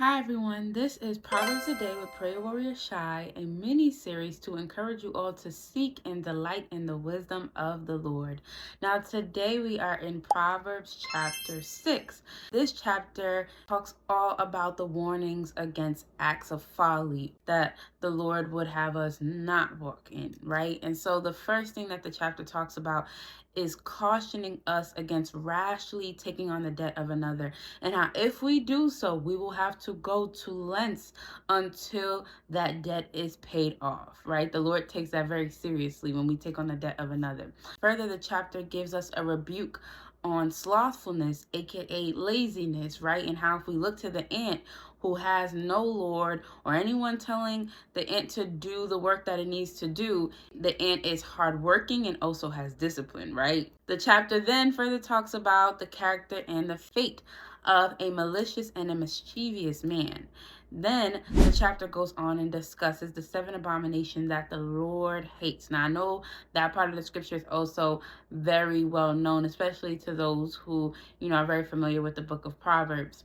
Hi everyone, this is Proverbs a Day with PrayerWarriorChy, a mini-series to encourage you all to seek and delight in the wisdom of the Lord. Now today we are in Proverbs chapter 6. This chapter talks all about the warnings against acts of folly that the Lord would have us not walk in, right? And so the first thing that the chapter talks about is cautioning us against rashly taking on the debt of another, and how if we do so, we will have to go to lengths until that debt is paid off, right? The Lord takes that very seriously when we take on the debt of another. Further, the chapter gives us a rebuke on slothfulness, aka laziness, right? And how if we look to the ant who has no Lord, or anyone telling the ant to do the work that it needs to do, the ant is hardworking and also has discipline, right? The chapter then further talks about the character and the fate of a malicious and a mischievous man. Then the chapter goes on and discusses the 7 abominations that the Lord hates. Now, I know that part of the scripture is also very well known, especially to those who, are very familiar with the book of Proverbs.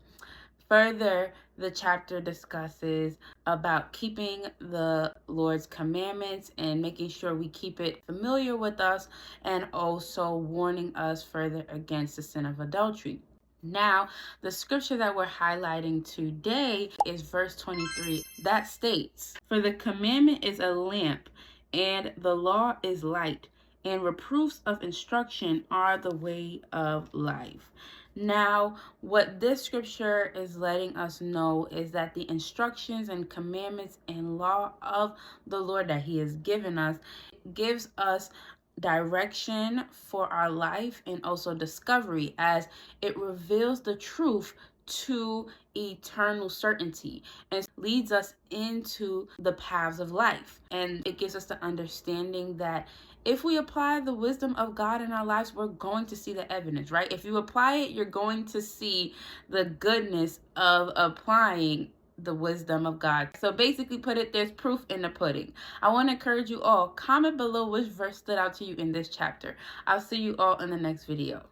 Further, the chapter discusses about keeping the Lord's commandments and making sure we keep it familiar with us, and also warning us further against the sin of adultery. Now, the scripture that we're highlighting today is verse 23 that states, "For the commandment is a lamp, and the law is light, and reproofs of instruction are the way of life." Now, what this scripture is letting us know is that the instructions and commandments and law of the Lord that He has given us gives us direction for our life and also discovery, as it reveals the truth to eternal certainty and leads us into the paths of life. And it gives us the understanding that if we apply the wisdom of God in our lives, we're going to see the evidence, right? If you apply it, you're going to see the goodness of applying the wisdom of God. So basically put it, there's proof in the pudding. I want to encourage you all, comment below which verse stood out to you in this chapter. I'll see you all in the next video.